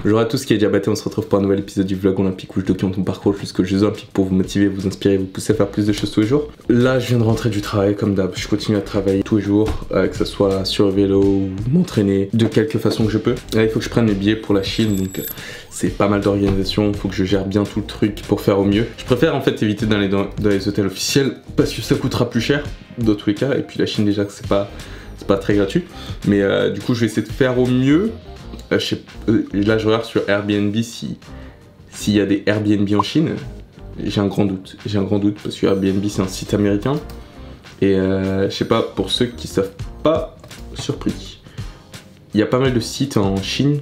Bonjour à tous, qui est Diabaté, on se retrouve pour un nouvel épisode du vlog olympique où je documente mon parcours jusqu'aux Jeux Olympiques pour vous motiver, vous inspirer, vous pousser à faire plus de choses tous les jours. Là je viens de rentrer du travail comme d'hab, je continue à travailler tous les jours, que ce soit sur le vélo ou m'entraîner de quelque façon que je peux. Là il faut que je prenne mes billets pour la Chine, donc c'est pas mal d'organisation, il faut que je gère bien tout le truc pour faire au mieux. Je préfère en fait éviter d'aller dans les hôtels officiels parce que ça coûtera plus cher dans tous les cas, et puis la Chine déjà que c'est pas très gratuit, mais du coup je vais essayer de faire au mieux. Là je regarde sur Airbnb s'il y a des Airbnb en Chine. J'ai un grand doute parce que Airbnb c'est un site américain et je sais pas, pour ceux qui savent pas, surpris, il y a pas mal de sites en Chine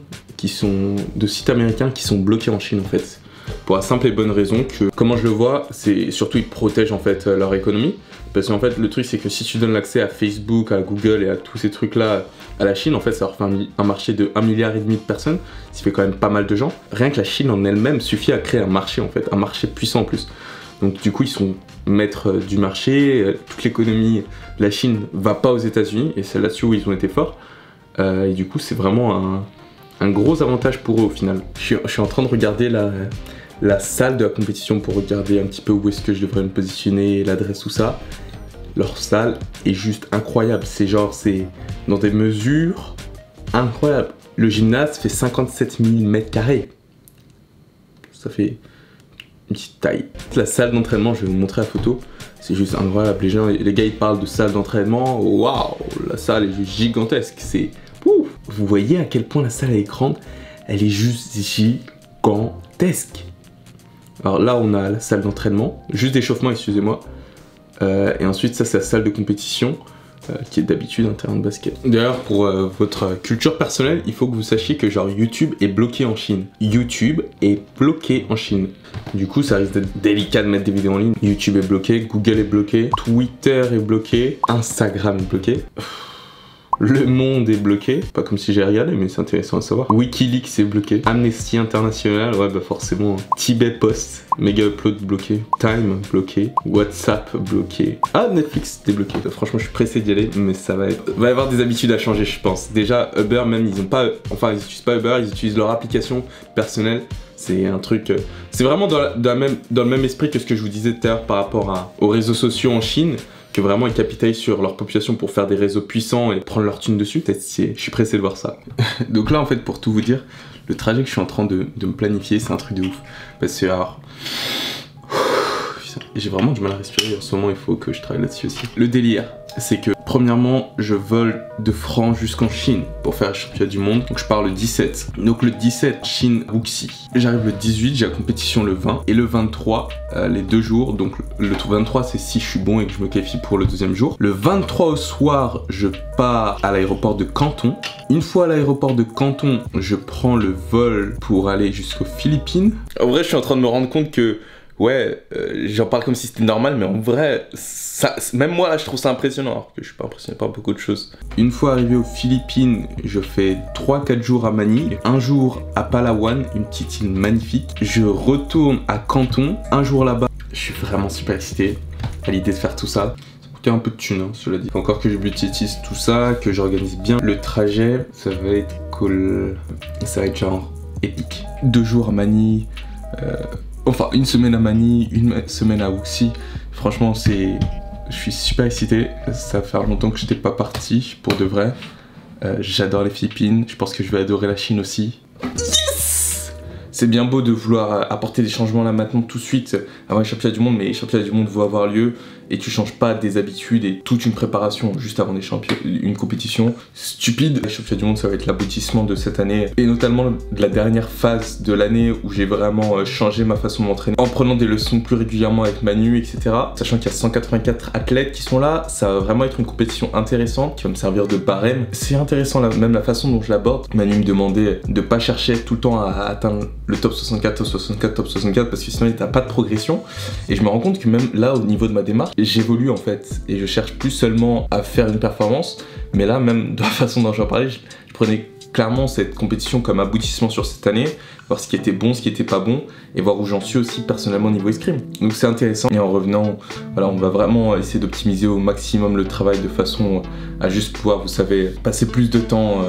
de sites américains qui sont bloqués en Chine en fait, pour la simple et bonne raison que, comment je le vois, c'est surtout ils protègent en fait leur économie. Parce qu'en fait le truc c'est que si tu donnes l'accès à Facebook, à Google et à tous ces trucs là à la Chine, en fait ça leur fait un marché de 1,5 milliard de personnes, ce qui fait quand même pas mal de gens. Rien que la Chine en elle-même suffit à créer un marché en fait, un marché puissant en plus. Donc du coup ils sont maîtres du marché, toute l'économie de la Chine va pas aux États-Unis et c'est là-dessus où ils ont été forts. Et du coup c'est vraiment un gros avantage pour eux au final. Je suis en train de regarder la salle de la compétition pour regarder un petit peu où est-ce que je devrais me positionner, l'adresse, tout ça. Leur salle est juste incroyable, c'est dans des mesures incroyables. Le gymnase fait 57 000 m². Ça fait une petite taille. La salle d'entraînement, je vais vous montrer la photo, c'est juste incroyable. Les gars ils parlent de salle d'entraînement, waouh, la salle est juste gigantesque. C'est ouf. Vous voyez à quel point la salle est grande, elle est juste gigantesque. Alors là on a la salle d'entraînement, juste d'échauffement excusez-moi, et ensuite ça c'est la salle de compétition qui est d'habitude un terrain de basket. D'ailleurs pour votre culture personnelle, il faut que vous sachiez que genre YouTube est bloqué en Chine. YouTube est bloqué en Chine. Du coup ça risque d'être délicat de mettre des vidéos en ligne. YouTube est bloqué, Google est bloqué, Twitter est bloqué, Instagram est bloqué. Le Monde est bloqué, pas comme si j'ai regardé mais c'est intéressant à savoir. Wikileaks est bloqué, Amnesty International, ouais bah forcément, Tibet Post, Mega Upload bloqué, Time bloqué, WhatsApp bloqué, Netflix débloqué. Franchement je suis pressé d'y aller mais ça va y avoir des habitudes à changer je pense. Déjà Uber même ils utilisent pas Uber, ils utilisent leur application personnelle. C'est un truc, c'est vraiment dans le même esprit que ce que je vous disais tout à l'heure par rapport aux réseaux sociaux en Chine, que vraiment ils capitalisent sur leur population pour faire des réseaux puissants et prendre leur thune dessus. Je suis pressé de voir ça. Donc là en fait pour tout vous dire, le trajet que je suis en train de me planifier c'est un truc de ouf. Parce que alors, j'ai vraiment du mal à respirer en ce moment, il faut que je travaille là-dessus aussi. Le délire c'est que premièrement je vole de France jusqu'en Chine pour faire le championnat du monde, donc je pars le 17. Donc le 17 Chine Wuxi, j'arrive le 18, j'ai la compétition le 20 et le 23 les 2 jours, donc le 23 c'est si je suis bon et que je me qualifie pour le deuxième jour. Le 23 au soir je pars à l'aéroport de Canton. Une fois à l'aéroport de Canton je prends le vol pour aller jusqu'aux Philippines. En vrai je suis en train de me rendre compte que ouais, j'en parle comme si c'était normal, mais en vrai, même moi là je trouve ça impressionnant, alors que je suis pas impressionné par beaucoup de choses. Une fois arrivé aux Philippines, je fais 3-4 jours à Manille, un jour à Palawan, une petite île magnifique. Je retourne à Canton, un jour là-bas. Je suis vraiment super excité à l'idée de faire tout ça. Ça coûtait un peu de thunes, hein, cela dit. Faut encore que je budgétise tout ça, que j'organise bien le trajet. Ça va être cool, ça va être genre épique. 2 jours à Manille. Enfin, une semaine à Manille, une semaine à Wuxi. Franchement, je suis super excité. Ça va faire longtemps que je n'étais pas parti, pour de vrai. J'adore les Philippines. Je pense que je vais adorer la Chine aussi. Yes! C'est bien beau de vouloir apporter des changements là maintenant, tout de suite, avant les championnats du monde, mais les championnats du monde vont avoir lieu et tu changes pas des habitudes et toute une préparation juste avant une compétition stupide. Les championnats du monde ça va être l'aboutissement de cette année et notamment de la dernière phase de l'année où j'ai vraiment changé ma façon de m'entraîner en prenant des leçons plus régulièrement avec Manu, etc. Sachant qu'il y a 184 athlètes qui sont là, ça va vraiment être une compétition intéressante qui va me servir de barème. C'est intéressant même la façon dont je l'aborde. Manu me demandait de pas chercher tout le temps à atteindre le top 64, top 64, top 64 parce que sinon t'as pas de progression, et je me rends compte que même là au niveau de ma démarche j'évolue en fait et je cherche plus seulement à faire une performance, mais là même de la façon dont j'en parlais je prenais clairement cette compétition comme aboutissement sur cette année, voir ce qui était bon, ce qui était pas bon, et voir où j'en suis aussi personnellement niveau escrime. Donc c'est intéressant. Et en revenant, voilà, on va vraiment essayer d'optimiser au maximum le travail de façon à juste pouvoir, vous savez, passer plus de temps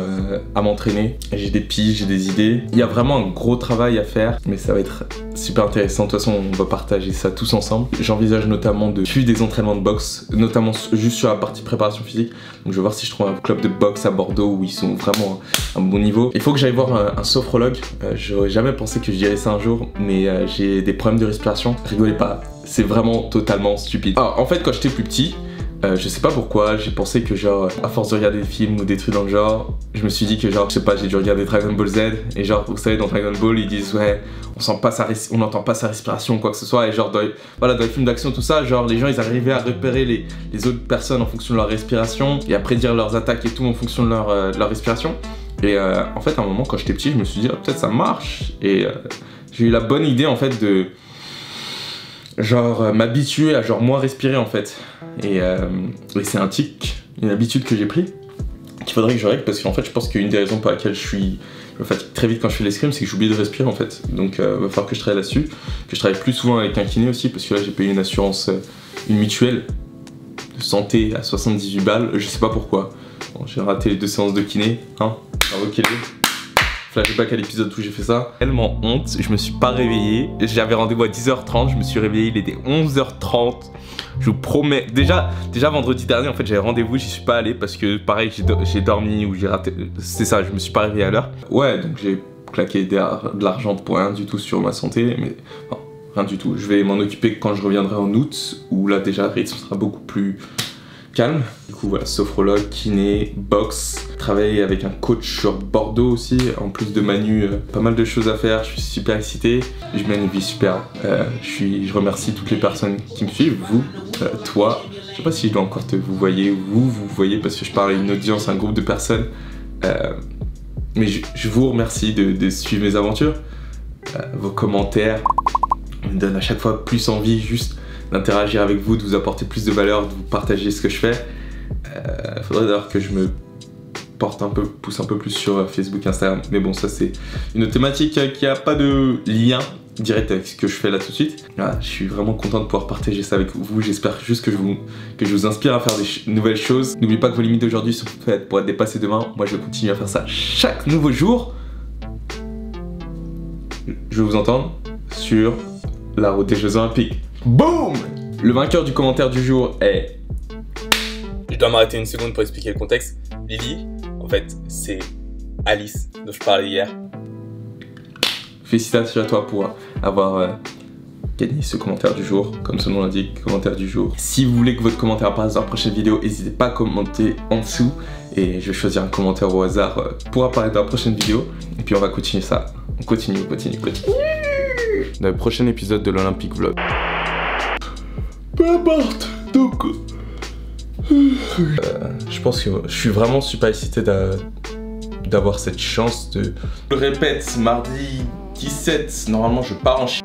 à m'entraîner. J'ai des piges, j'ai des idées. Il y a vraiment un gros travail à faire, mais ça va être super intéressant. De toute façon, on va partager ça tous ensemble. J'envisage notamment de suivre des entraînements de boxe, notamment juste sur la partie préparation physique. Donc je vais voir si je trouve un club de boxe à Bordeaux où ils sont vraiment à un bon niveau. Il faut que j'aille voir un sophrologue. J'aurais jamais pensé que je dirais ça un jour, mais j'ai des problèmes de respiration. Rigolez pas, c'est vraiment totalement stupide. Alors en fait, quand j'étais plus petit, je sais pas pourquoi, j'ai pensé que genre, à force de regarder des films ou des trucs dans le genre, je me suis dit que genre, je sais pas, j'ai dû regarder Dragon Ball Z, et genre, vous savez, dans Dragon Ball, ils disent ouais, on n'entend pas sa respiration ou quoi que ce soit, et genre, voilà, dans les films d'action, tout ça, genre, les gens, ils arrivaient à repérer les autres personnes en fonction de leur respiration, et à prédire leurs attaques et tout en fonction de leur respiration. Et en fait, à un moment, quand j'étais petit, je me suis dit, oh, peut-être ça marche, et j'ai eu la bonne idée, en fait, de genre m'habituer à genre moins respirer en fait, et c'est un tic, une habitude que j'ai pris qu'il faudrait que je règle, parce qu'en fait je pense qu'une des raisons pour laquelle je me fatigue très vite quand je fais l'escrime, c'est que j'oublie de respirer en fait. Donc va falloir que je travaille là-dessus, que je travaille plus souvent avec un kiné aussi, parce que là j'ai payé une assurance, une mutuelle de santé à 78 balles, je sais pas pourquoi. Bon, j'ai raté les 2 séances de kiné, hein, bravo kiné. Flashback à l'épisode où j'ai fait ça. Tellement honte, je me suis pas réveillé. J'avais rendez-vous à 10h30, je me suis réveillé, il était 11h30. Je vous promets. Déjà vendredi dernier, en fait, j'avais rendez-vous, j'y suis pas allé parce que pareil, j'ai dormi ou j'ai raté. C'est ça, je me suis pas réveillé à l'heure. Ouais, donc j'ai claqué de l'argent pour rien du tout sur ma santé, mais non, rien du tout. Je vais m'en occuper quand je reviendrai en août, où là déjà le rythme sera beaucoup plus calme. Du coup voilà, sophrologue, kiné, boxe, travailler avec un coach sur Bordeaux aussi, en plus de Manu, pas mal de choses à faire, je suis super excité, je mène une vie super. Je remercie toutes les personnes qui me suivent, vous, toi, je sais pas si je dois encore vous voyez, vous voyez, parce que je parle à une audience, un groupe de personnes, mais je vous remercie de suivre mes aventures, vos commentaires me donnent à chaque fois plus envie juste d'interagir avec vous, de vous apporter plus de valeur, de vous partager ce que je fais. Faudrait d'ailleurs que je me pousse un peu plus sur Facebook, Instagram, mais bon, ça c'est une thématique qui a pas de lien direct avec ce que je fais là tout de suite. Voilà, je suis vraiment content de pouvoir partager ça avec vous. J'espère juste que je vous inspire à faire des nouvelles choses. N'oubliez pas que vos limites d'aujourd'hui sont faites pour être dépassées demain. Moi, je vais continuer à faire ça chaque nouveau jour. Je veux vous entendre sur la route des Jeux Olympiques. Boum! Le vainqueur du commentaire du jour est... Je dois m'arrêter une seconde pour expliquer le contexte. Lily, en fait, c'est Alice dont je parlais hier. Félicitations à toi pour avoir gagné ce commentaire du jour, comme son nom l'indique, commentaire du jour. Si vous voulez que votre commentaire apparaisse dans la prochaine vidéo, n'hésitez pas à commenter en dessous et je vais choisir un commentaire au hasard pour apparaître dans la prochaine vidéo. Et puis on va continuer ça. On continue. Dans le prochain épisode de l'Olympique Vlog. Peu importe, donc... je pense que je suis vraiment super excité d'avoir cette chance de... Je le répète, mardi 17, normalement je pars en Chine.